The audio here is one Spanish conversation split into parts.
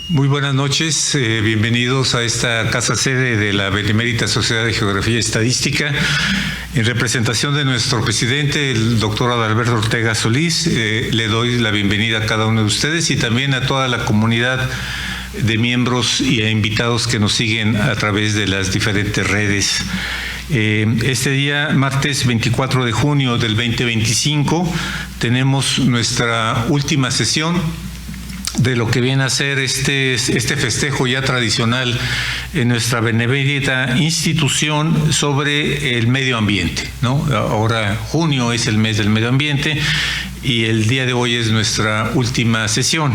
Muy buenas noches, bienvenidos a esta casa sede de la Benemérita Sociedad de Geografía y Estadística. En representación de nuestro presidente, el doctor Adalberto Ortega Solís, le doy la bienvenida a cada uno de ustedes y también a toda la comunidad de miembros y a invitados que nos siguen a través de las diferentes redes. Este día, martes 24 de junio del 2025, tenemos nuestra última sesión de lo que viene a ser este festejo ya tradicional en nuestra benemérita institución sobre el medio ambiente, ¿no? Ahora junio es el mes del medio ambiente y el día de hoy es nuestra última sesión.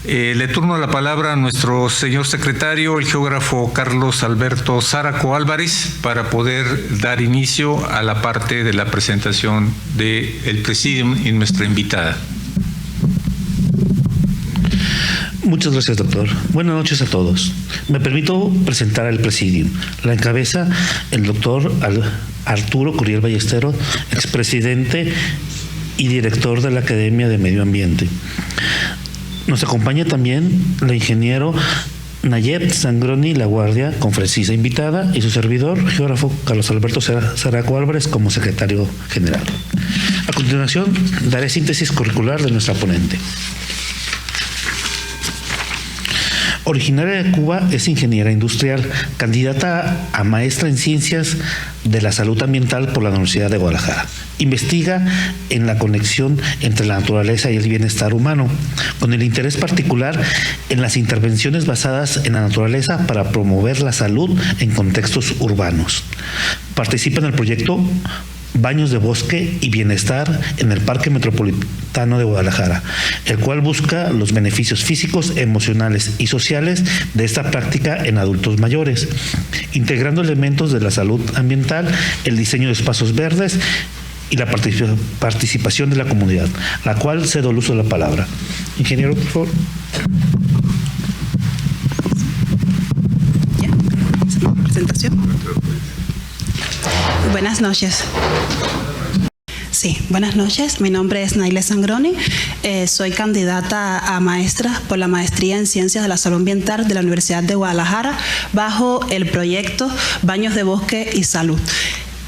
Le turno la palabra a nuestro señor secretario, el geógrafo Carlos Alberto Zaraco Álvarez, para poder dar inicio a la parte de la presentación del Presidium y nuestra invitada. Muchas gracias, doctor. Buenas noches a todos. Me permito presentar al Presidium. La encabeza el doctor Arturo Curiel Ballesteros, expresidente y director de la Academia de Medio Ambiente. Nos acompaña también la ingeniero Nayet Sangroni La Guardia, conferencista invitada, y su servidor, geógrafo Carlos Alberto Zaraco Álvarez, como secretario general. A continuación, daré síntesis curricular de nuestra ponente. Originaria de Cuba, es ingeniera industrial, candidata a maestra en Ciencias de la Salud Ambiental por la Universidad de Guadalajara. Investiga en la conexión entre la naturaleza y el bienestar humano, con el interés particular en las intervenciones basadas en la naturaleza para promover la salud en contextos urbanos. Participa en el proyecto Baños de Bosque y Bienestar en el Parque Metropolitano de Guadalajara, el cual busca los beneficios físicos, emocionales y sociales de esta práctica en adultos mayores, integrando elementos de la salud ambiental, el diseño de espacios verdes y la participación de la comunidad, la cual cedo el uso de la palabra. Ingeniero, por favor. Presentación. Buenas noches. Sí, buenas noches. Mi nombre es Naile Sangroni. Soy candidata a maestra por la Maestría en Ciencias de la Salud Ambiental de la Universidad de Guadalajara bajo el proyecto Baños de Bosque y Salud.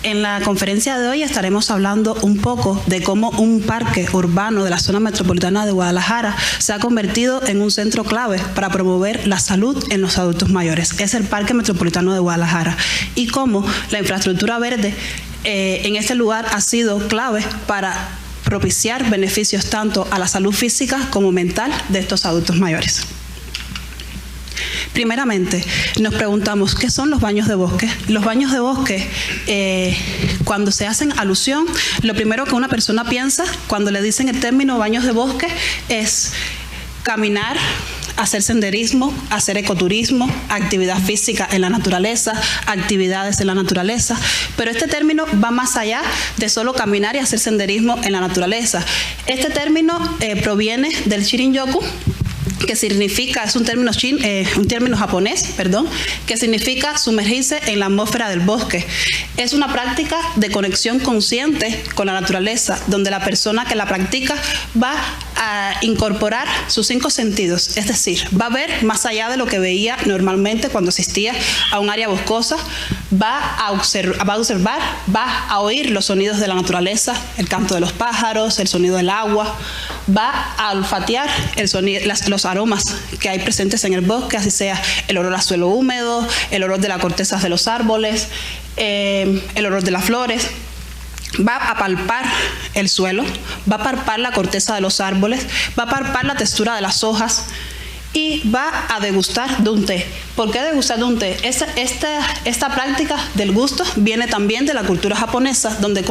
En la conferencia de hoy estaremos hablando un poco de cómo un parque urbano de la zona metropolitana de Guadalajara se ha convertido en un centro clave para promover la salud en los adultos mayores. Es el Parque Metropolitano de Guadalajara y cómo la infraestructura verde en este lugar ha sido clave para propiciar beneficios tanto a la salud física como mental de estos adultos mayores. Primeramente, nos preguntamos, ¿qué son los baños de bosque? Los baños de bosque, cuando se hacen alusión, lo primero que una persona piensa cuando le dicen el término baños de bosque es caminar, hacer senderismo, hacer ecoturismo, actividad física en la naturaleza, actividades en la naturaleza, pero este término va más allá de solo caminar y hacer senderismo en la naturaleza. Este término proviene del Shirin-yoku, que significa, es un término japonés, que significa sumergirse en la atmósfera del bosque. Es una práctica de conexión consciente con la naturaleza, donde la persona que la practica va a incorporar sus 5 sentidos, es decir, va a ver más allá de lo que veía normalmente cuando asistía a un área boscosa, va a observar, va a oír los sonidos de la naturaleza, el canto de los pájaros, el sonido del agua, va a olfatear los aromas que hay presentes en el bosque, así sea el olor a suelo húmedo, el olor de las cortezas de los árboles, el olor de las flores. Va a palpar el suelo, va a palpar la corteza de los árboles, va a palpar la textura de las hojas y va a degustar de un té. ¿Por qué degustar de un té? Esta práctica del gusto viene también de la cultura japonesa, donde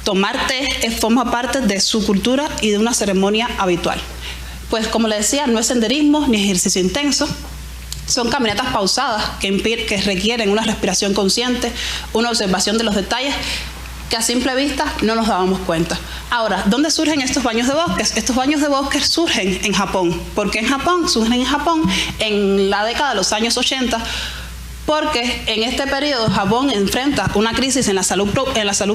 tomar té forma parte de su cultura y de una ceremonia habitual. Pues como le decía, no es senderismo ni ejercicio intenso. Son caminatas pausadas que requieren una respiración consciente, una observación de los detalles que a simple vista no nos dábamos cuenta. Ahora, ¿dónde surgen estos baños de bosques? Estos baños de bosques surgen en Japón. ¿Por qué en Japón? Surgen en Japón en la década de los años 80 porque en este periodo Japón enfrenta una crisis en la salud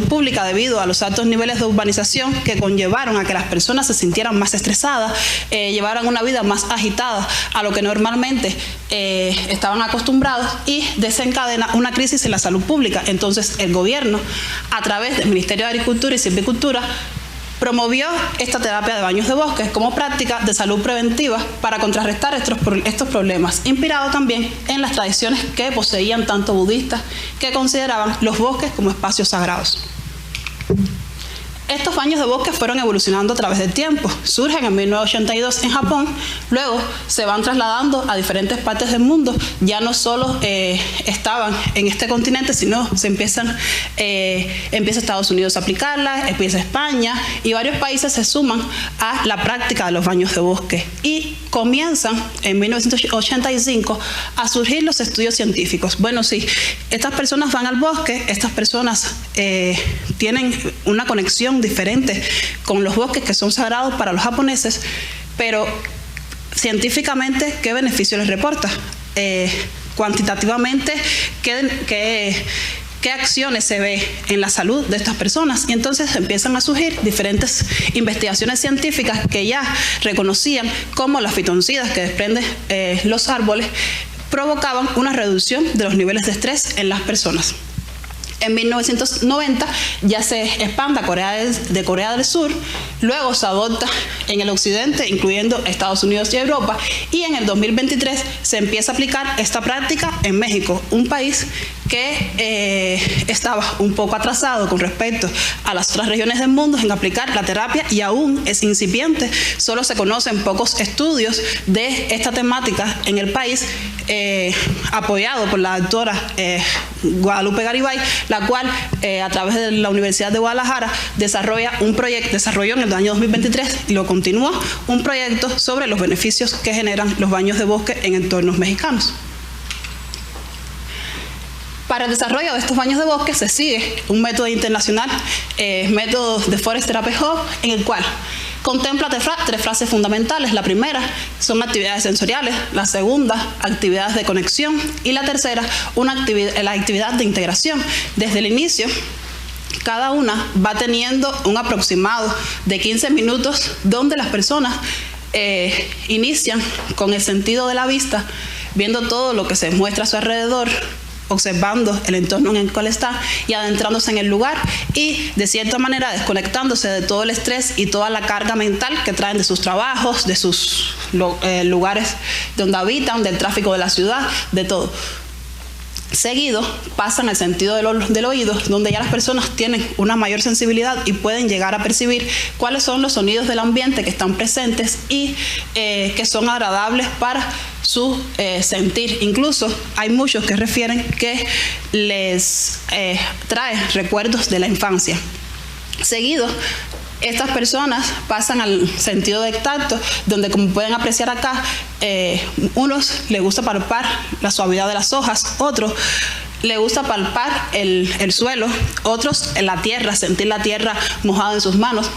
pública debido a los altos niveles de urbanización que conllevaron a que las personas se sintieran más estresadas, llevaran una vida más agitada a lo que normalmente estaban acostumbrados, y desencadena una crisis en la salud pública. Entonces el gobierno, a través del Ministerio de Agricultura y Silvicultura, promovió esta terapia de baños de bosque como práctica de salud preventiva para contrarrestar estos problemas, inspirado también en las tradiciones que poseían tanto budistas, que consideraban los bosques como espacios sagrados. Estos baños de bosque fueron evolucionando a través del tiempo. Surgen en 1982 en Japón, luego se van trasladando a diferentes partes del mundo. Ya no solo estaban en este continente, sino empieza Estados Unidos a aplicarla, empieza España, y varios países se suman a la práctica de los baños de bosque. Y comienzan en 1985 a surgir los estudios científicos. Bueno, sí, estas personas van al bosque, estas personas tienen una conexión diferente con los bosques que son sagrados para los japoneses, pero científicamente, ¿qué beneficio les reporta? Cuantitativamente, ¿qué acciones se ve en la salud de estas personas? Y entonces empiezan a surgir diferentes investigaciones científicas que ya reconocían cómo las fitoncidas que desprenden los árboles provocaban una reducción de los niveles de estrés en las personas. En 1990 ya se expande a Corea del Sur, luego se adopta en el occidente, incluyendo Estados Unidos y Europa, y en el 2023 se empieza a aplicar esta práctica en México, un país que estaba un poco atrasado con respecto a las otras regiones del mundo en aplicar la terapia, y aún es incipiente. Solo se conocen pocos estudios de esta temática en el país, apoyado por la doctora Guadalupe Garibay, la cual a través de la Universidad de Guadalajara desarrolló en el año 2023 y lo continúa, un proyecto sobre los beneficios que generan los baños de bosque en entornos mexicanos. Para el desarrollo de estos baños de bosque se sigue un método internacional, método de Forest Therapy Hub, en el cual contempla tres fases fundamentales. La primera son actividades sensoriales, la segunda, actividades de conexión, y la tercera, la actividad de integración. Desde el inicio, cada una va teniendo un aproximado de 15 minutos donde las personas inician con el sentido de la vista, viendo todo lo que se muestra a su alrededor, observando el entorno en el cual está y adentrándose en el lugar, y de cierta manera desconectándose de todo el estrés y toda la carga mental que traen de sus trabajos, de sus lugares donde habitan, del tráfico de la ciudad, de todo. Seguido pasan al sentido del oído, donde ya las personas tienen una mayor sensibilidad y pueden llegar a percibir cuáles son los sonidos del ambiente que están presentes y que son agradables para su sentir. Incluso hay muchos que refieren que les trae recuerdos de la infancia. Seguido, estas personas pasan al sentido del tacto, donde, como pueden apreciar acá, unos les gusta palpar la suavidad de las hojas, otros les gusta palpar el suelo, otros la tierra, sentir la tierra mojada en sus manos.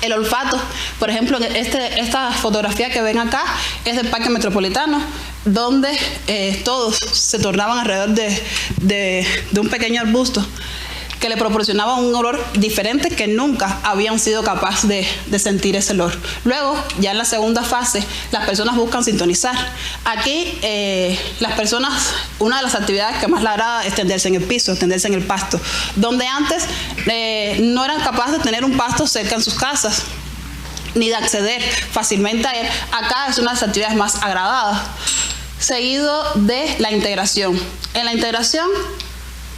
El olfato, por ejemplo, esta fotografía que ven acá es del Parque Metropolitano, donde todos se tornaban alrededor de un pequeño arbusto que le proporcionaba un olor diferente, que nunca habían sido capaces de sentir ese olor. Luego, ya en la segunda fase, las personas buscan sintonizar. Aquí, las personas, una de las actividades que más les agrada es tenderse en el piso, tenderse en el pasto, donde antes no eran capaces de tener un pasto cerca en sus casas, ni de acceder fácilmente a él. Acá es una de las actividades más agradadas. Seguido de la integración. En la integración,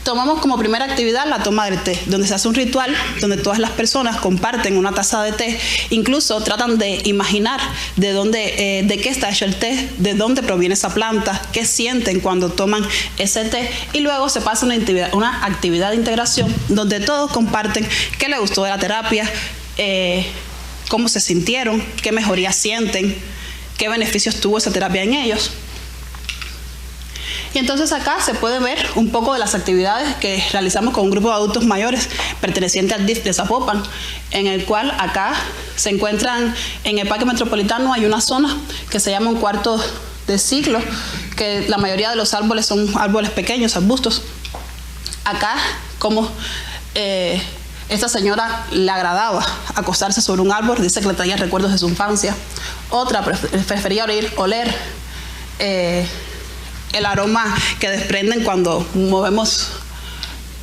tomamos como primera actividad la toma del té, donde se hace un ritual donde todas las personas comparten una taza de té, incluso tratan de imaginar de qué está hecho el té, de dónde proviene esa planta, qué sienten cuando toman ese té, y luego se pasa una actividad de integración donde todos comparten qué les gustó de la terapia, cómo se sintieron, qué mejoría sienten, qué beneficios tuvo esa terapia en ellos. Y entonces acá se puede ver un poco de las actividades que realizamos con un grupo de adultos mayores perteneciente al DIF de Zapopan, en el cual acá se encuentran en el Parque Metropolitano. Hay una zona que se llama un cuarto de ciclo, que la mayoría de los árboles son árboles pequeños, arbustos. Acá, como esta señora le agradaba acostarse sobre un árbol, dice que le traía recuerdos de su infancia. Otra prefería oler el aroma que desprenden cuando movemos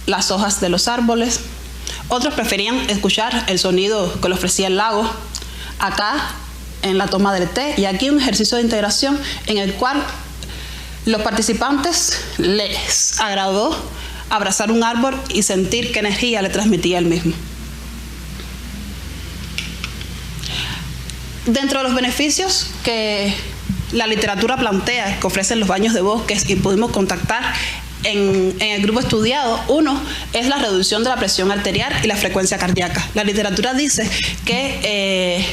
las hojas de los árboles. Otros preferían escuchar el sonido que le ofrecía el lago. Acá, en la toma del té, y aquí un ejercicio de integración en el cual los participantes les agradó abrazar un árbol y sentir qué energía le transmitía el mismo. Dentro de los beneficios que la literatura plantea que ofrecen los baños de bosques y pudimos contactar en el grupo estudiado, uno es la reducción de la presión arterial y la frecuencia cardíaca. La literatura dice que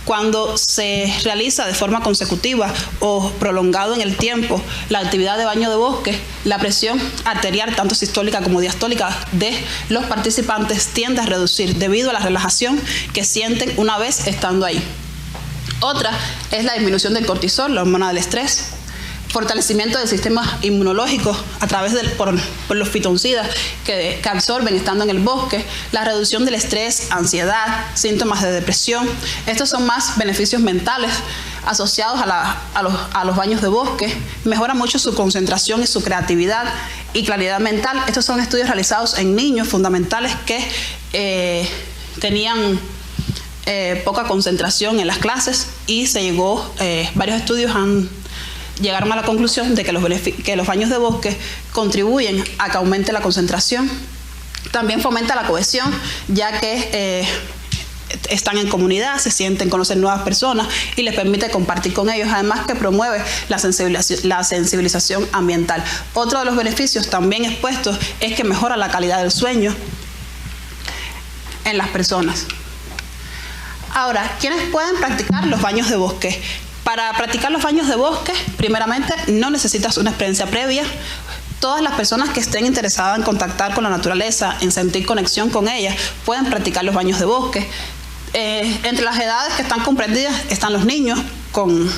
cuando se realiza de forma consecutiva o prolongado en el tiempo la actividad de baño de bosque, la presión arterial, tanto sistólica como diastólica, de los participantes tiende a reducir debido a la relajación que sienten una vez estando ahí. Otra es la disminución del cortisol, la hormona del estrés, fortalecimiento del sistema inmunológico a través por los fitoncidas que absorben estando en el bosque, la reducción del estrés, ansiedad, síntomas de depresión. Estos son más beneficios mentales asociados a los baños de bosque. Mejora mucho su concentración y su creatividad y claridad mental. Estos son estudios realizados en niños fundamentales que tenían poca concentración en las clases, y se llegó, varios estudios llegaron a la conclusión de que los baños de bosque contribuyen a que aumente la concentración. También fomenta la cohesión, ya que están en comunidad, se sienten conocer nuevas personas y les permite compartir con ellos, además que promueve la sensibilización ambiental. Otro de los beneficios también expuestos es que mejora la calidad del sueño en las personas. Ahora, ¿quiénes pueden practicar los baños de bosque? Para practicar los baños de bosque, primeramente, no necesitas una experiencia previa. Todas las personas que estén interesadas en contactar con la naturaleza, en sentir conexión con ella, pueden practicar los baños de bosque. Entre las edades que están comprendidas están los niños con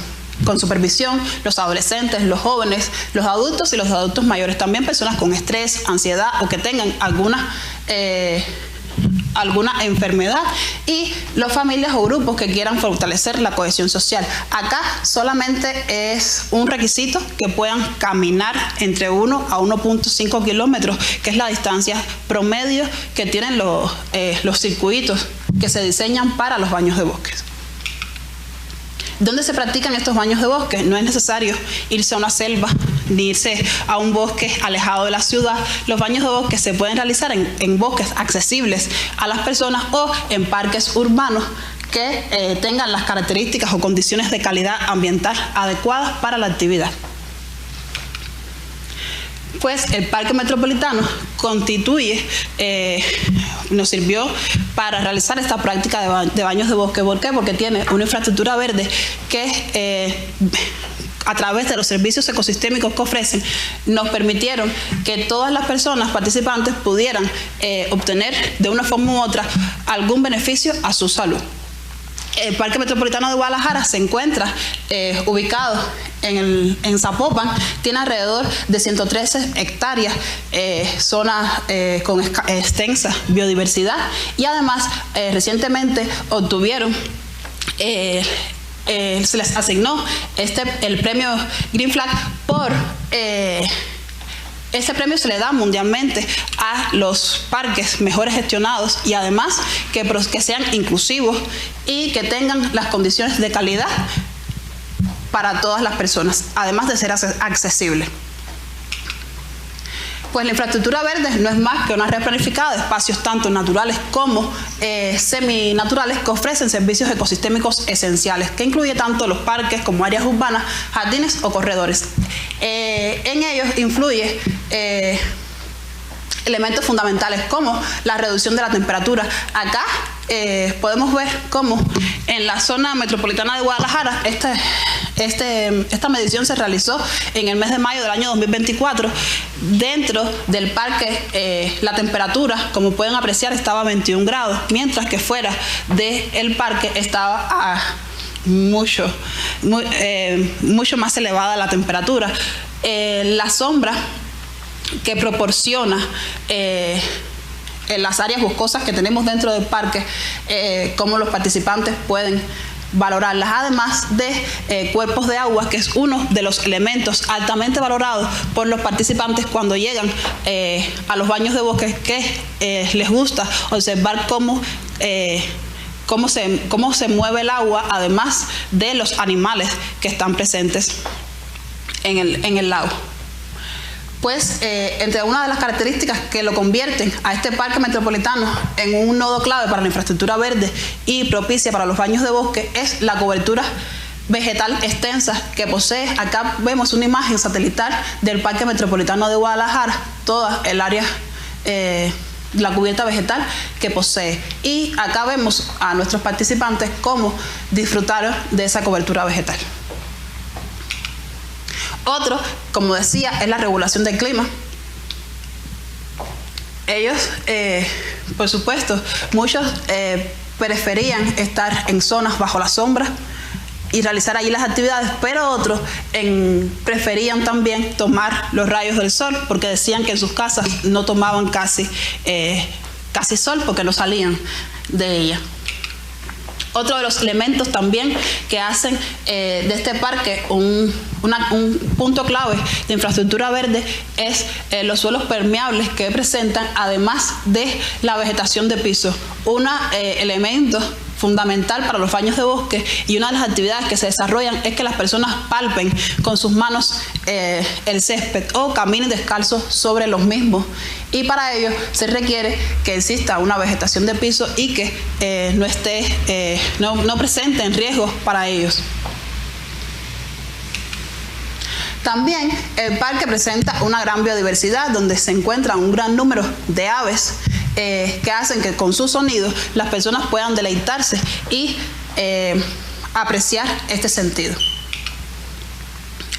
supervisión, los adolescentes, los jóvenes, los adultos y los adultos mayores. También personas con estrés, ansiedad o que tengan alguna enfermedad, y las familias o grupos que quieran fortalecer la cohesión social. Acá solamente es un requisito que puedan caminar entre 1 a 1.5 kilómetros, que es la distancia promedio que tienen los circuitos que se diseñan para los baños de bosques. ¿Dónde se practican estos baños de bosque? No es necesario irse a una selva ni irse a un bosque alejado de la ciudad. Los baños de bosque se pueden realizar en bosques accesibles a las personas o en parques urbanos que tengan las características o condiciones de calidad ambiental adecuadas para la actividad. Pues el Parque Metropolitano nos sirvió para realizar esta práctica de baños de bosque. ¿Por qué? Porque tiene una infraestructura verde que a través de los servicios ecosistémicos que ofrecen, nos permitieron que todas las personas participantes pudieran obtener de una forma u otra algún beneficio a su salud. El Parque Metropolitano de Guadalajara se encuentra ubicado en Zapopan, tiene alrededor de 113 hectáreas, zona con extensa biodiversidad, y además recientemente obtuvieron, se les asignó el premio Green Flag por... Este premio se le da mundialmente a los parques mejores gestionados, y además que sean inclusivos y que tengan las condiciones de calidad para todas las personas, además de ser accesible. Pues la infraestructura verde no es más que una red planificada de espacios tanto naturales como seminaturales que ofrecen servicios ecosistémicos esenciales, que incluye tanto los parques como áreas urbanas, jardines o corredores. En ellos influye elementos fundamentales como la reducción de la temperatura. Acá podemos ver cómo en la zona metropolitana de Guadalajara esta medición se realizó en el mes de mayo del año 2024. Dentro del parque la temperatura, como pueden apreciar, estaba a 21 grados, mientras que fuera del parque estaba a mucho más elevada la temperatura. La sombra que proporciona en las áreas boscosas que tenemos dentro del parque, cómo los participantes pueden valorarlas, además de cuerpos de agua, que es uno de los elementos altamente valorados por los participantes cuando llegan a los baños de bosque, que les gusta observar cómo se mueve el agua, además de los animales que están presentes en el lago. Pues entre una de las características que lo convierten a este parque metropolitano en un nodo clave para la infraestructura verde y propicia para los baños de bosque es la cobertura vegetal extensa que posee. Acá vemos una imagen satelital del Parque Metropolitano de Guadalajara, toda el área, la cubierta vegetal que posee. Y acá vemos a nuestros participantes cómo disfrutaron de esa cobertura vegetal. Otro, como decía, es la regulación del clima. Ellos, por supuesto, muchos preferían estar en zonas bajo la sombra y realizar allí las actividades, pero otros preferían también tomar los rayos del sol, porque decían que en sus casas no tomaban casi sol porque no salían de ella. Otro de los elementos también que hacen de este parque un punto clave de infraestructura verde es los suelos permeables que presentan, además de la vegetación de piso. Un elemento fundamental para los baños de bosque y una de las actividades que se desarrollan es que las personas palpen con sus manos el césped o caminen descalzos sobre los mismos, y para ello se requiere que exista una vegetación de piso y que no presenten riesgos para ellos. También el parque presenta una gran biodiversidad donde se encuentra un gran número de aves que hacen que con sus sonidos las personas puedan deleitarse y apreciar este sentido.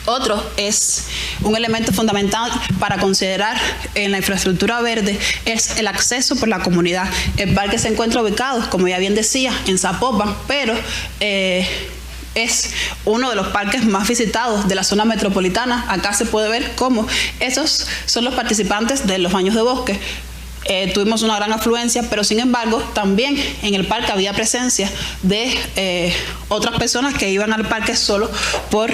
Otro es un elemento fundamental para considerar en la infraestructura verde es el acceso por la comunidad. El parque se encuentra ubicado, como ya bien decía, en Zapopan, pero es uno de los parques más visitados de la zona metropolitana. Acá se puede ver cómo esos son los participantes de los baños de bosque. Tuvimos una gran afluencia, pero sin embargo también en el parque había presencia de otras personas que iban al parque solo por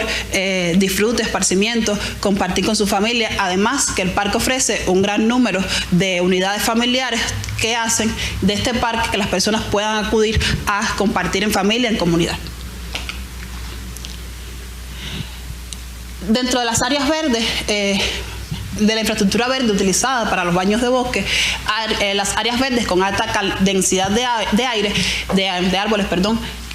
disfrute, esparcimiento, compartir con su familia. Además que el parque ofrece un gran número de unidades familiares que hacen de este parque que las personas puedan acudir a compartir en familia, en comunidad. Dentro de las áreas verdes, de la infraestructura verde utilizada para los baños de bosque, las áreas verdes con alta densidad de árboles,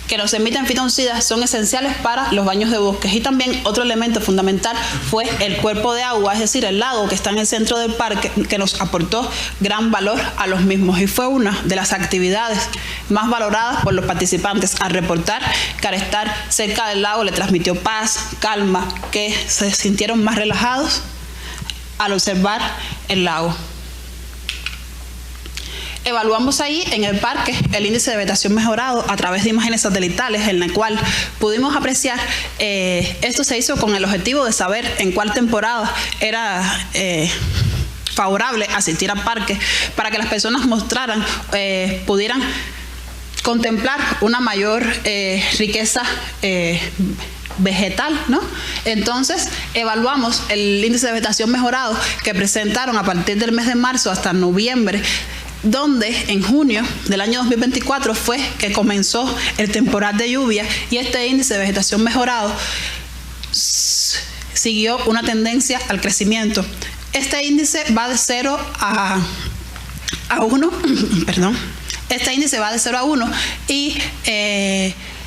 que nos emiten fitoncidas, son esenciales para los baños de bosque. Y también otro elemento fundamental fue el cuerpo de agua, es decir, el lago que está en el centro del parque, que nos aportó gran valor a los mismos, y fue una de las actividades más valoradas por los participantes. Al reportar que al estar cerca del lago le transmitió paz, calma, que se sintieron más relajados al observar el lago. Evaluamos ahí en el parque el índice de vegetación mejorado a través de imágenes satelitales, en la cual pudimos apreciar, esto se hizo con el objetivo de saber en cuál temporada era favorable asistir al parque, para que las personas pudieran contemplar una mayor riqueza vegetal, ¿no? Entonces evaluamos el índice de vegetación mejorado que presentaron a partir del mes de marzo hasta noviembre, donde en junio del año 2024 fue que comenzó el temporal de lluvia, y este índice de vegetación mejorado siguió una tendencia al crecimiento. Este índice va de 0 a 1, Este índice va de 0 a 1 y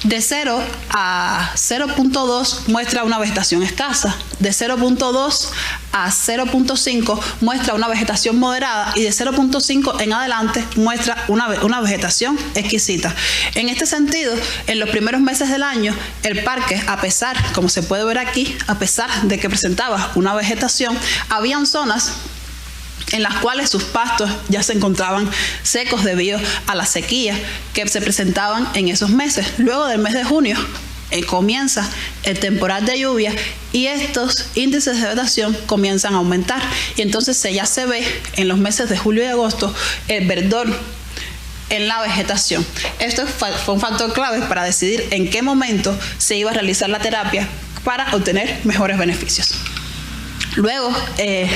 de 0 a 0.2 muestra una vegetación escasa, de 0.2 a 0.5 muestra una vegetación moderada, y de 0.5 en adelante muestra una vegetación exquisita. En este sentido, en los primeros meses del año, el parque, a pesar, como se puede ver aquí, a pesar de que presentaba una vegetación, habían zonas en las cuales sus pastos ya se encontraban secos debido a la sequía que se presentaban en esos meses. Luego del mes de junio comienza el temporal de lluvia y estos índices de vedación comienzan a aumentar. Y entonces ya se ve en los meses de julio y agosto el verdor en la vegetación. Esto fue un factor clave para decidir en qué momento se iba a realizar la terapia para obtener mejores beneficios. Luego,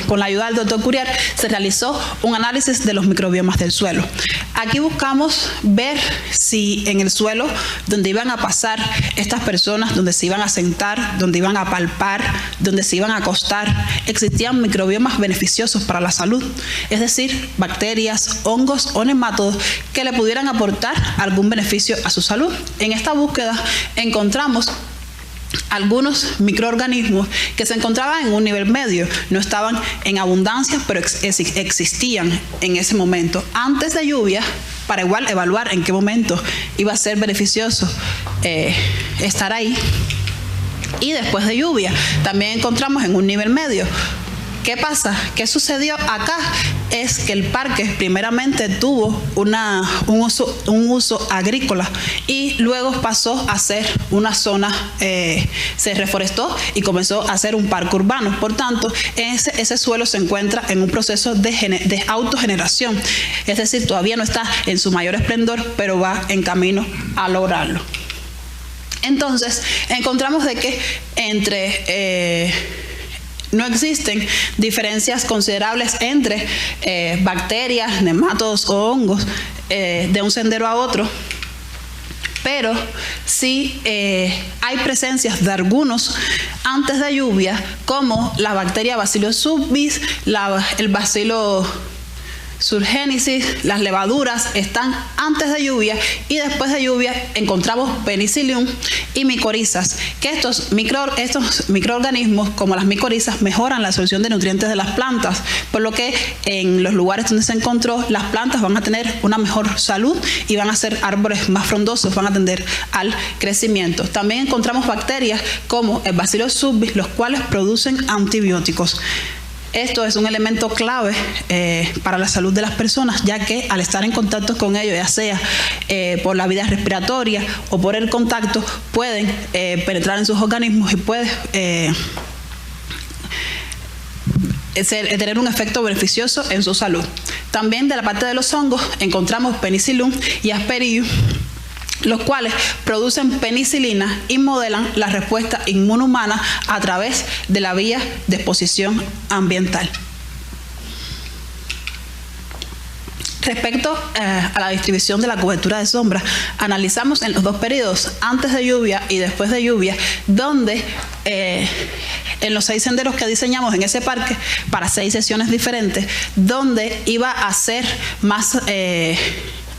con la ayuda del doctor Curiar, se realizó un análisis de los microbiomas del suelo. Aquí buscamos ver si en el suelo donde iban a pasar estas personas, donde se iban a sentar, donde iban a palpar, donde se iban a acostar, existían microbiomas beneficiosos para la salud, es decir, bacterias, hongos o nematodos que le pudieran aportar algún beneficio a su salud. En esta búsqueda encontramos algunos microorganismos que se encontraban en un nivel medio, no estaban en abundancia, pero existían en ese momento. Antes de lluvia, para igual evaluar en qué momento iba a ser beneficioso estar ahí. Y después de lluvia, también encontramos en un nivel medio. ¿Qué pasa? ¿Qué sucedió acá? Es que el parque primeramente tuvo un uso agrícola y luego pasó a ser una zona, se reforestó y comenzó a ser un parque urbano. Por tanto, ese suelo se encuentra en un proceso de autogeneración. Es decir, todavía no está en su mayor esplendor, pero va en camino a lograrlo. Entonces, encontramos de que no existen diferencias considerables entre bacterias, nematodos o hongos de un sendero a otro, pero sí hay presencias de algunos antes de lluvia, como la bacteria Bacillus subtis, el Bacillus surgenicis, las levaduras están antes de lluvia, y después de lluvia encontramos Penicillium y micorizas, que estos microorganismos, como las micorizas, mejoran la absorción de nutrientes de las plantas, por lo que en los lugares donde se encontró, las plantas van a tener una mejor salud y van a ser árboles más frondosos, van a tender al crecimiento. También encontramos bacterias como el Bacillus subtis, los cuales producen antibióticos. Esto es un elemento clave para la salud de las personas, ya que al estar en contacto con ellos, ya sea por la vía respiratoria o por el contacto, pueden penetrar en sus organismos y pueden tener un efecto beneficioso en su salud. También de la parte de los hongos encontramos Penicillium y Aspergillus, los cuales producen penicilina y modelan la respuesta inmunhumana a través de la vía de exposición ambiental. Respecto a la distribución de la cobertura de sombra, analizamos en los dos periodos, antes de lluvia y después de lluvia, donde en los 6 senderos que diseñamos en ese parque para 6 sesiones diferentes, donde iba a ser más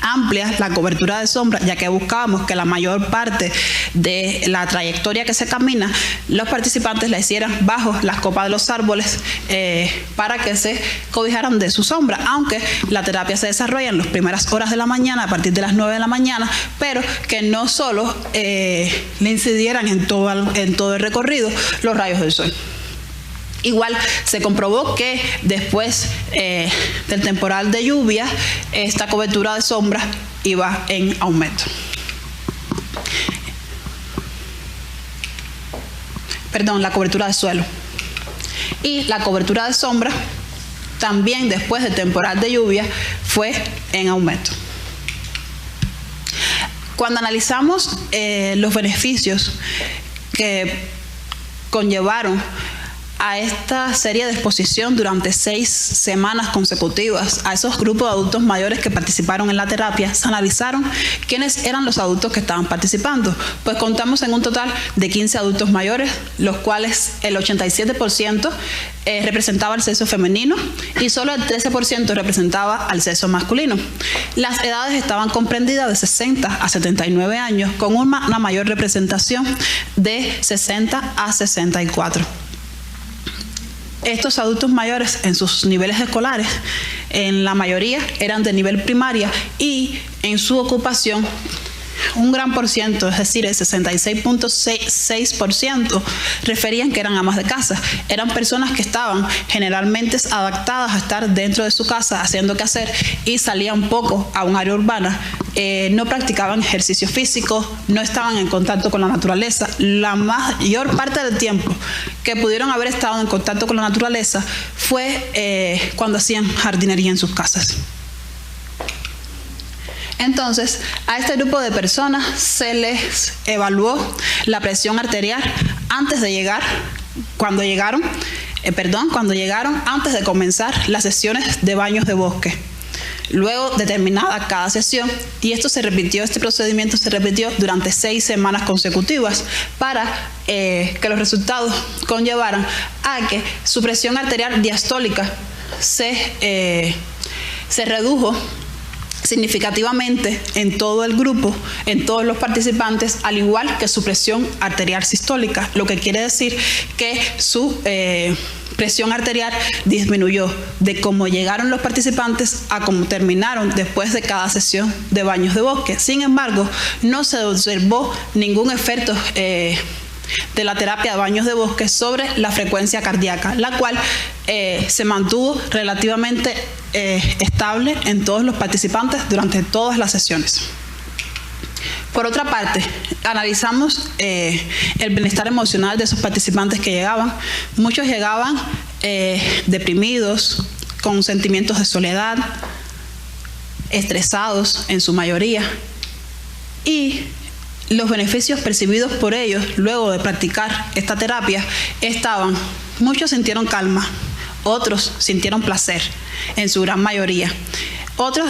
amplia la cobertura de sombra, ya que buscábamos que la mayor parte de la trayectoria que se camina, los participantes la hicieran bajo las copas de los árboles para que se cobijaran de su sombra, aunque la terapia se desarrolla en las primeras horas de la mañana, a partir de las 9 de la mañana, pero que no solo le incidieran en todo el recorrido los rayos del sol. Igual se comprobó que después del temporal de lluvia, esta cobertura de sombra iba en aumento. Perdón, la cobertura de suelo. Y la cobertura de sombra también después del temporal de lluvia fue en aumento. Cuando analizamos los beneficios que conllevaron a esta serie de exposición durante 6 semanas consecutivas a esos grupos de adultos mayores que participaron en la terapia, se analizaron quiénes eran los adultos que estaban participando. Pues contamos en un total de 15 adultos mayores, los cuales el 87% representaba al sexo femenino y solo el 13% representaba al sexo masculino. Las edades estaban comprendidas de 60 a 79 años, con una mayor representación de 60 a 64. Estos adultos mayores en sus niveles escolares, en la mayoría eran de nivel primaria, y en su ocupación un gran por ciento, es decir, el 66.6%, referían que eran amas de casa. Eran personas que estaban generalmente adaptadas a estar dentro de su casa haciendo qué hacer y salían poco a un área urbana. No practicaban ejercicio físico, no estaban en contacto con la naturaleza. La mayor parte del tiempo que pudieron haber estado en contacto con la naturaleza fue cuando hacían jardinería en sus casas. Entonces, a este grupo de personas se les evaluó la presión arterial antes de llegar, cuando llegaron, antes de comenzar las sesiones de baños de bosque. Luego de terminada cada sesión, y este procedimiento se repitió durante 6 semanas consecutivas para que los resultados conllevaran a que su presión arterial diastólica se redujo significativamente en todo el grupo, en todos los participantes, al igual que su presión arterial sistólica, lo que quiere decir que su presión arterial disminuyó de cómo llegaron los participantes a cómo terminaron después de cada sesión de baños de bosque. Sin embargo, no se observó ningún efecto de la terapia de baños de bosque sobre la frecuencia cardíaca, la cual se mantuvo relativamente estable en todos los participantes durante todas las sesiones. Por otra parte, analizamos el bienestar emocional de esos participantes que llegaban. Muchos llegaban deprimidos, con sentimientos de soledad, estresados en su mayoría, y los beneficios percibidos por ellos luego de practicar esta terapia muchos sintieron calma, otros sintieron placer, en su gran mayoría. Otros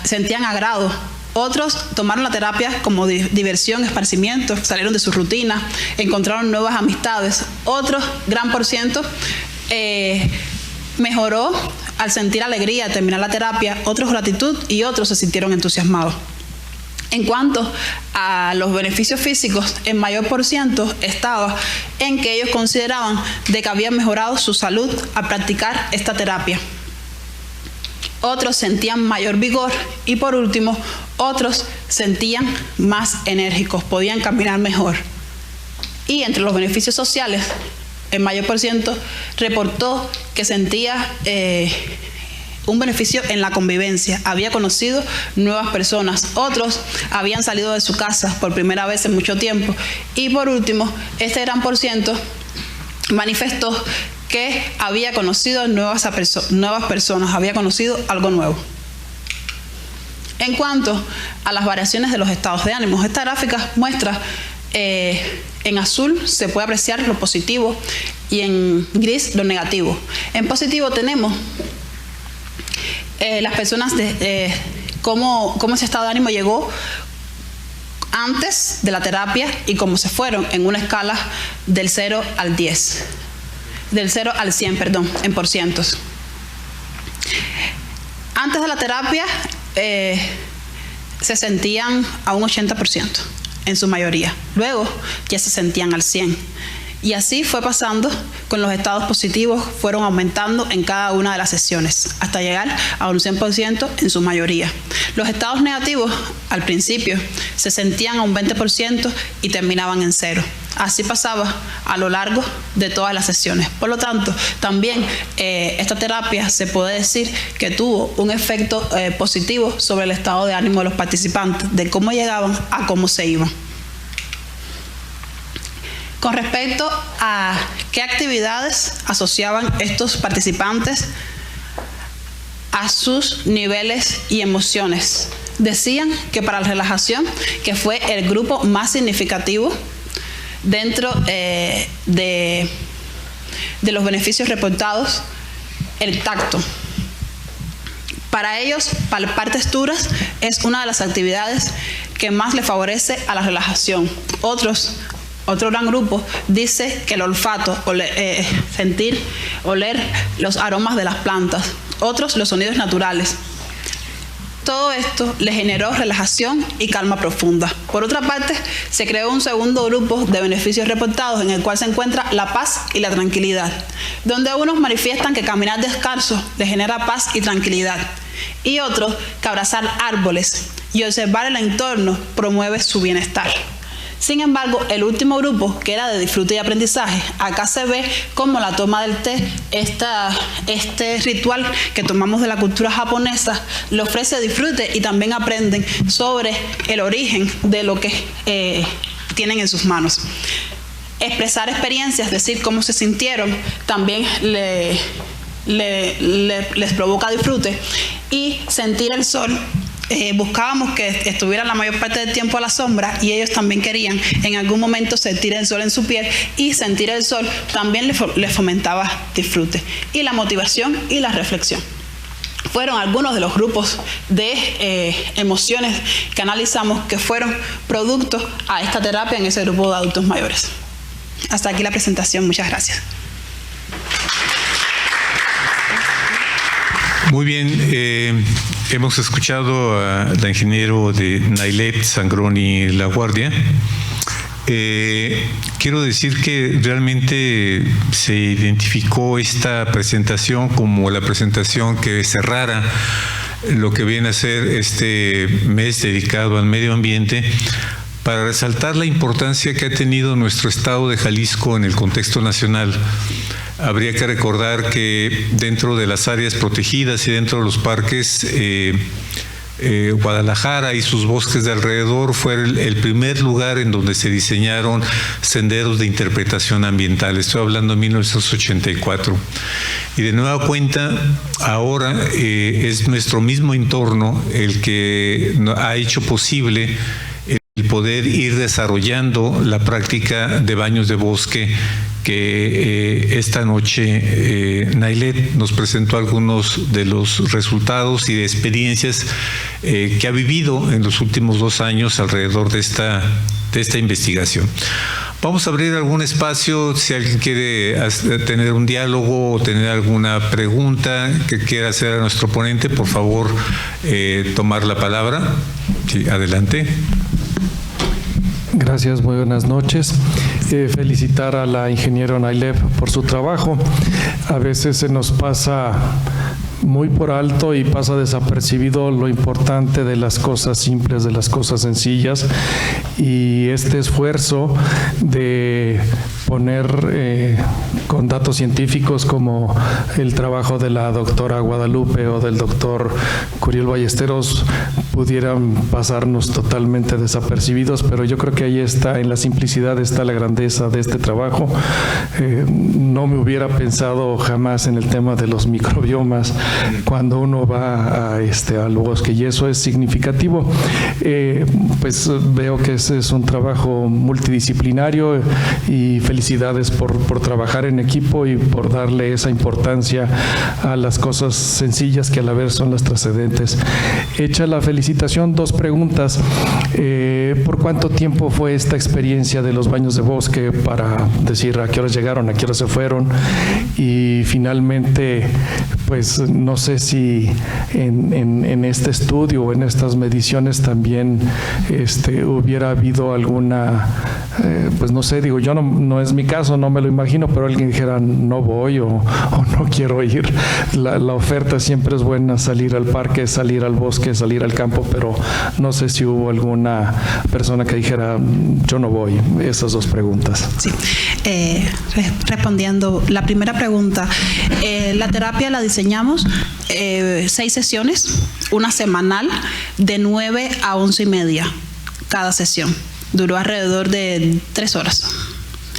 sentían agrado, otros tomaron la terapia como diversión, esparcimiento, salieron de su rutina, encontraron nuevas amistades. Otro gran por ciento mejoró al sentir alegría al terminar la terapia, otros gratitud y otros se sintieron entusiasmados. En cuanto a los beneficios físicos, el mayor por ciento estaba en que ellos consideraban de que habían mejorado su salud al practicar esta terapia. Otros sentían mayor vigor y por último, otros sentían más enérgicos, podían caminar mejor. Y entre los beneficios sociales, el mayor por ciento reportó que sentía un beneficio en la convivencia, había conocido nuevas personas, otros habían salido de su casa por primera vez en mucho tiempo y por último, este gran por ciento manifestó que había conocido nuevas personas, había conocido algo nuevo. En cuanto a las variaciones de los estados de ánimo, esta gráfica muestra en azul se puede apreciar lo positivo y en gris lo negativo. En positivo tenemos las personas cómo ese estado de ánimo llegó antes de la terapia y cómo se fueron en una escala del 0 al 10. Del 0 al 100, perdón, en porcientos. Antes de la terapia se sentían a un 80% en su mayoría. Luego ya se sentían al 100%. Y así fue pasando con los estados positivos, fueron aumentando en cada una de las sesiones, hasta llegar a un 100% en su mayoría. Los estados negativos, al principio, se sentían a un 20% y terminaban en 0. Así pasaba a lo largo de todas las sesiones. Por lo tanto, también esta terapia se puede decir que tuvo un efecto positivo sobre el estado de ánimo de los participantes, de cómo llegaban a cómo se iban. Con respecto a qué actividades asociaban estos participantes a sus niveles y emociones, decían que para la relajación, que fue el grupo más significativo dentro de los beneficios reportados, el tacto. Para ellos, palpar texturas es una de las actividades que más le favorece a la relajación. Otro gran grupo dice que el olfato, sentir, oler los aromas de las plantas. Otros, los sonidos naturales. Todo esto le generó relajación y calma profunda. Por otra parte, se creó un segundo grupo de beneficios reportados en el cual se encuentra la paz y la tranquilidad, donde unos manifiestan que caminar descalzo les genera paz y tranquilidad, Y otros que abrazar árboles y observar el entorno promueve su bienestar. Sin embargo, el último grupo, que era de disfrute y aprendizaje, acá se ve como la toma del té, este ritual que tomamos de la cultura japonesa, le ofrece disfrute y también aprenden sobre el origen de lo que tienen en sus manos. Expresar experiencias, decir cómo se sintieron, también les provoca disfrute. Y sentir el sol. Buscábamos que estuvieran la mayor parte del tiempo a la sombra y ellos también querían en algún momento sentir el sol en su piel, y sentir el sol también les fomentaba disfrute. Y la motivación y la reflexión fueron algunos de los grupos de emociones que analizamos que fueron productos a esta terapia en ese grupo de adultos mayores. Hasta aquí la presentación. Muchas gracias. Muy bien, hemos escuchado a la ingeniero de Nailet Sangroni Laguardia. Quiero decir que realmente se identificó esta presentación como la presentación que cerrara lo que viene a ser este mes dedicado al medio ambiente, para resaltar la importancia que ha tenido nuestro estado de Jalisco en el contexto nacional. Habría que recordar que dentro de las áreas protegidas y dentro de los parques, Guadalajara y sus bosques de alrededor fue el primer lugar en donde se diseñaron senderos de interpretación ambiental. Estoy hablando de 1984. Y de nueva cuenta, ahora es nuestro mismo entorno el que ha hecho posible el poder ir desarrollando la práctica de baños de bosque, que esta noche Nailet nos presentó algunos de los resultados y de experiencias que ha vivido en los últimos 2 años alrededor de esta investigación. Vamos a abrir algún espacio, si alguien quiere tener un diálogo o tener alguna pregunta que quiera hacer a nuestro ponente, por favor, tomar la palabra. Sí, adelante. Gracias, muy buenas noches. Felicitar a la ingeniera Nailet por su trabajo. A veces se nos pasa muy por alto y pasa desapercibido lo importante de las cosas simples, de las cosas sencillas, y este esfuerzo de poner con datos científicos como el trabajo de la doctora Guadalupe o del doctor Curiel Ballesteros pudieran pasarnos totalmente desapercibidos, pero yo creo que ahí está, en la simplicidad está la grandeza de este trabajo. No me hubiera pensado jamás en el tema de los microbiomas cuando uno va al bosque, y eso es significativo. Pues veo que ese es un trabajo multidisciplinario, y felicidades por trabajar en equipo y por darle esa importancia a las cosas sencillas que a la vez son las trascendentes. Hecha la felicitación, 2 preguntas. ¿Por cuánto tiempo fue esta experiencia de los baños de bosque, para decir a qué horas llegaron, a qué horas se fueron? Y finalmente, pues no sé si en este estudio o en estas mediciones también hubiera habido alguna, pues no sé, digo, yo no es mi caso, no me lo imagino, pero alguien dijera no voy o no quiero ir. La oferta siempre es buena, salir al parque, salir al bosque, salir al campo, pero no sé si hubo alguna persona que dijera yo no voy. Esas 2 preguntas. Sí, respondiendo la primera pregunta, la terapia la diseñamos 6 sesiones, una semanal de 9 a 11:30 cada sesión. Duró alrededor de 3 horas.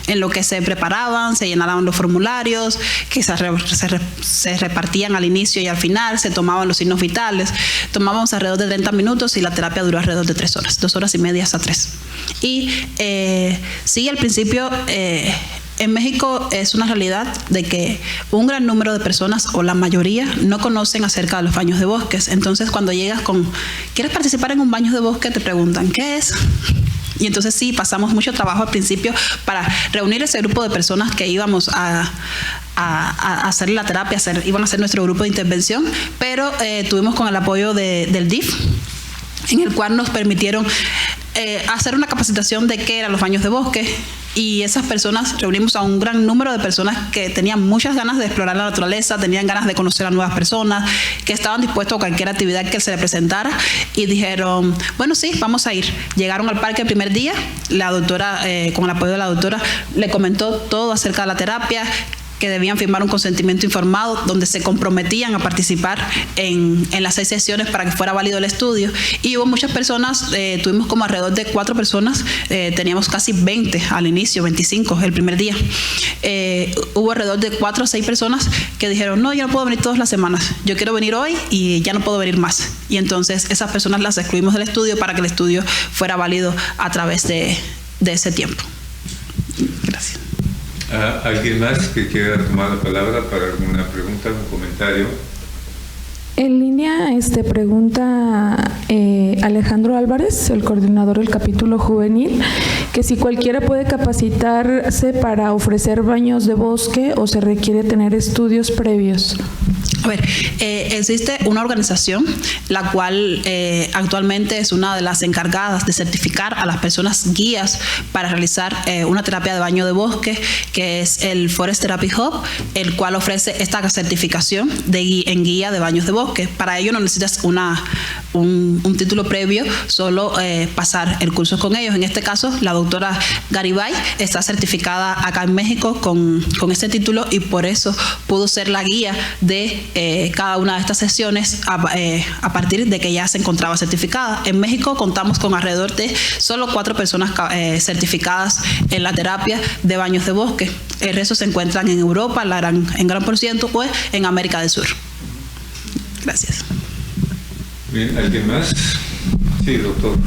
En lo que se preparaban, se llenaban los formularios, que se repartían al inicio y al final, se tomaban los signos vitales. Tomábamos alrededor de 30 minutos y la terapia duró alrededor de 3 horas, 2 horas y media hasta 3. Y sí, al principio en México es una realidad de que un gran número de personas, o la mayoría, no conocen acerca de los baños de bosques. Entonces, cuando llegas ¿quieres participar en un baño de bosque? Te preguntan, ¿qué es? Y entonces sí, pasamos mucho trabajo al principio para reunir ese grupo de personas que íbamos a hacer la terapia, iban a ser nuestro grupo de intervención, pero tuvimos con el apoyo del DIF, en el cual nos permitieron hacer una capacitación de qué eran los baños de bosque, y esas personas, reunimos a un gran número de personas que tenían muchas ganas de explorar la naturaleza, tenían ganas de conocer a nuevas personas, que estaban dispuestos a cualquier actividad que se les presentara, y dijeron, bueno, sí, vamos a ir. Llegaron al parque el primer día, la doctora, con el apoyo de la doctora, le comentó todo acerca de la terapia, que debían firmar un consentimiento informado donde se comprometían a participar en las 6 sesiones para que fuera válido el estudio. Y hubo muchas personas, tuvimos como alrededor de 4 personas, teníamos casi 20 al inicio, 25 el primer día. Hubo alrededor de 4 o 6 personas que dijeron, no, yo no puedo venir todas las semanas, yo quiero venir hoy y ya no puedo venir más. Y entonces esas personas las excluimos del estudio para que el estudio fuera válido a través de ese tiempo. Gracias. ¿Alguien más que quiera tomar la palabra para alguna pregunta, un comentario? En línea pregunta Alejandro Álvarez, el coordinador del capítulo juvenil, que si cualquiera puede capacitarse para ofrecer baños de bosque o se requiere tener estudios previos. A ver, existe una organización la cual actualmente es una de las encargadas de certificar a las personas guías para realizar una terapia de baño de bosque, que es el Forest Therapy Hub, el cual ofrece esta certificación en guía de baños de bosque. Para ello no necesitas un título previo, solo pasar el curso con ellos. En este caso, la doctora Garibay está certificada acá en México con este título, y por eso pudo ser la guía de cada una de estas sesiones a partir de que ya se encontraba certificada. En México contamos con alrededor de solo 4 personas certificadas en la terapia de baños de bosque. El resto se encuentran en Europa, en gran por ciento, pues en América del Sur. Gracias. Bien, ¿alguien más? Sí, doctor.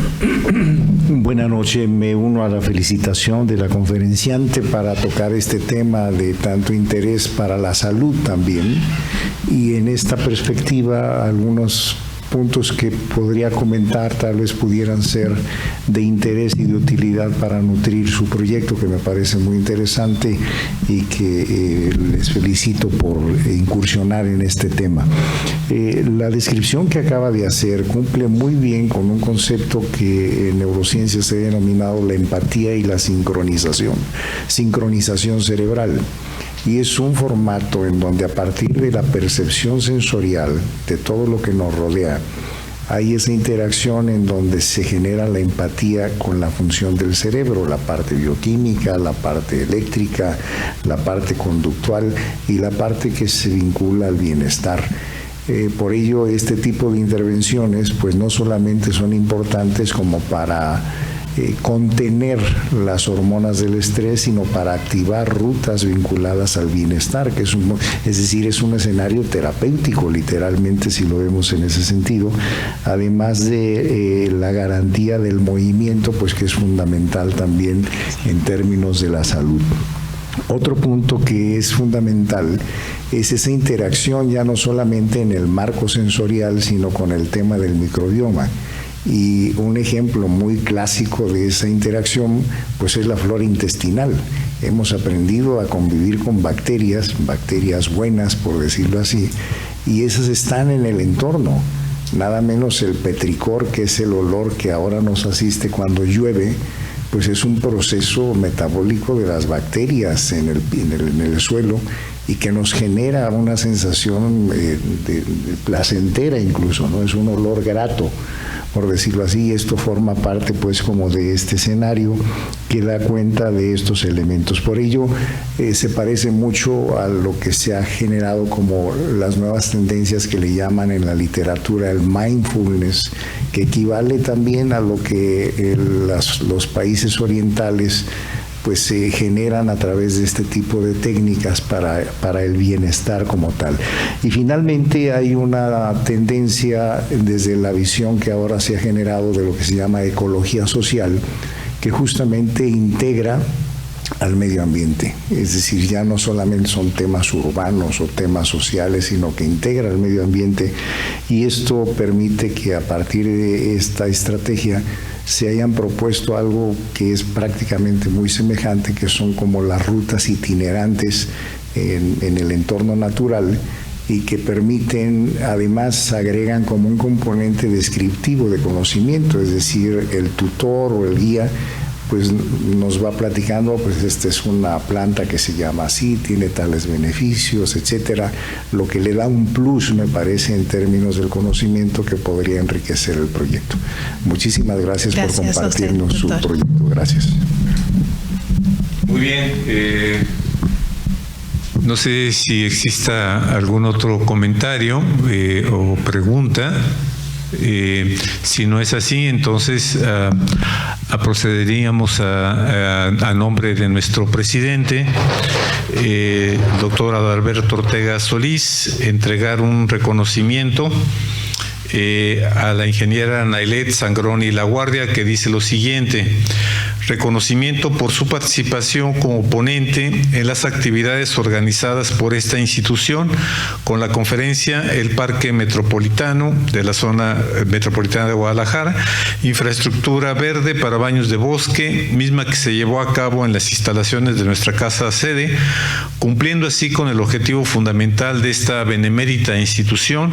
Buenas noches, me uno a la felicitación de la conferenciante para tocar este tema de tanto interés para la salud también, y en esta perspectiva algunos puntos que podría comentar tal vez pudieran ser de interés y de utilidad para nutrir su proyecto, que me parece muy interesante y que les felicito por incursionar en este tema. La descripción que acaba de hacer cumple muy bien con un concepto que en neurociencia se ha denominado la empatía y la sincronización cerebral. Y es un formato en donde a partir de la percepción sensorial de todo lo que nos rodea, hay esa interacción en donde se genera la empatía con la función del cerebro, la parte bioquímica, la parte eléctrica, la parte conductual y la parte que se vincula al bienestar. Por ello, este tipo de intervenciones pues no solamente son importantes como para contener las hormonas del estrés, sino para activar rutas vinculadas al bienestar, que es decir, es un escenario terapéutico, literalmente, si lo vemos en ese sentido, además de la garantía del movimiento, pues que es fundamental también en términos de la salud. Otro punto que es fundamental es esa interacción ya no solamente en el marco sensorial, sino con el tema del microbioma. Y un ejemplo muy clásico de esa interacción pues es la flora intestinal. Hemos aprendido a convivir con bacterias buenas, por decirlo así, y esas están en el entorno. Nada menos el petricor, que es el olor que ahora nos asiste cuando llueve, pues es un proceso metabólico de las bacterias en el suelo, y que nos genera una sensación de placentera incluso, ¿no? Es un olor grato, por decirlo así, y esto forma parte pues como de este escenario que da cuenta de estos elementos. Por ello se parece mucho a lo que se ha generado como las nuevas tendencias que le llaman en la literatura el mindfulness, que equivale también a lo que los países orientales pues se generan a través de este tipo de técnicas para el bienestar como tal. Y finalmente hay una tendencia desde la visión que ahora se ha generado de lo que se llama ecología social, que justamente integra al medio ambiente, es decir, ya no solamente son temas urbanos o temas sociales, sino que integra al medio ambiente, y esto permite que a partir de esta estrategia se hayan propuesto algo que es prácticamente muy semejante, que son como las rutas itinerantes en el entorno natural, y que permiten, además agregan como un componente descriptivo de conocimiento, es decir, el tutor o el guía pues nos va platicando, pues esta es una planta que se llama así, tiene tales beneficios, etcétera, lo que le da un plus, me parece, en términos del conocimiento que podría enriquecer el proyecto. Muchísimas gracias por compartirnos su proyecto. Gracias. Muy bien. No sé si exista algún otro comentario o pregunta. Si no es así, entonces procederíamos a nombre de nuestro presidente, doctor Adalberto Ortega Solís, entregar un reconocimiento a la ingeniera Nailet Sangrón y La Guardia, que dice lo siguiente: reconocimiento por su participación como ponente en las actividades organizadas por esta institución con la conferencia El Parque Metropolitano de la Zona Metropolitana de Guadalajara, infraestructura verde para baños de bosque, misma que se llevó a cabo en las instalaciones de nuestra casa sede, cumpliendo así con el objetivo fundamental de esta benemérita institución,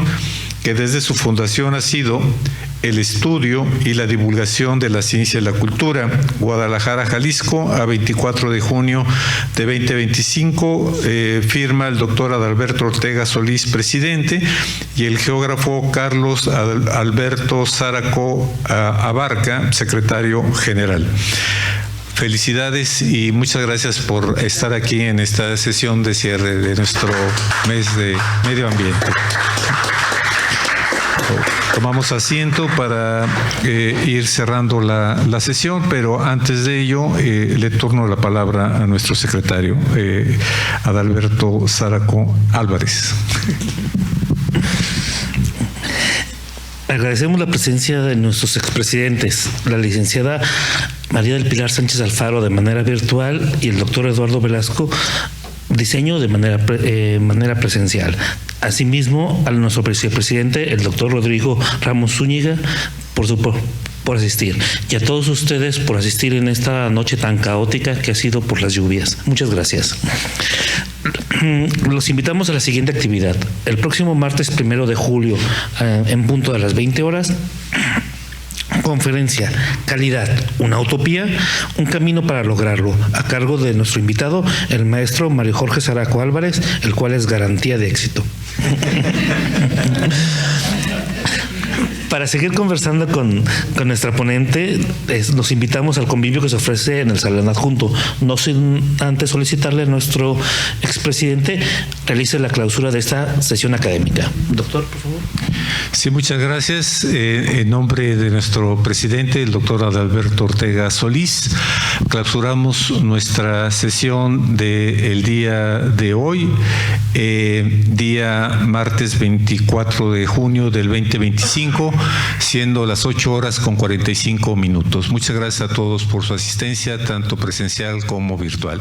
que desde su fundación ha sido el estudio y la divulgación de la ciencia y la cultura. Guadalajara, Jalisco, a 24 de junio de 2025, firma el doctor Adalberto Ortega Solís, presidente, y el geógrafo Carlos Alberto Záraco Abarca, secretario general. Felicidades y muchas gracias por estar aquí en esta sesión de cierre de nuestro mes de medio ambiente. Tomamos asiento para ir cerrando la sesión, pero antes de ello le turno la palabra a nuestro secretario, Adalberto Záraco Álvarez. Agradecemos la presencia de nuestros expresidentes, la licenciada María del Pilar Sánchez Alfaro de manera virtual y el doctor Eduardo Velasco Diseño de manera presencial. Asimismo, a nuestro vicepresidente, el doctor Rodrigo Ramos Zúñiga, por asistir, y a todos ustedes por asistir en esta noche tan caótica que ha sido por las lluvias. Muchas gracias. Los invitamos a la siguiente actividad. El próximo martes 1 de julio, en punto de las 20 horas, conferencia Calidad, una utopía, un camino para lograrlo, a cargo de nuestro invitado, el maestro Mario Jorge Záraco Álvarez, el cual es garantía de éxito. Para seguir conversando con nuestra ponente, nos invitamos al convivio que se ofrece en el salón adjunto. No sin antes solicitarle a nuestro expresidente realice la clausura de esta sesión académica. Doctor, por favor. Sí, muchas gracias. En nombre de nuestro presidente, el doctor Adalberto Ortega Solís, clausuramos nuestra sesión del día de hoy, día martes 24 de junio del 2025, siendo las 8:45. Muchas gracias a todos por su asistencia, tanto presencial como virtual.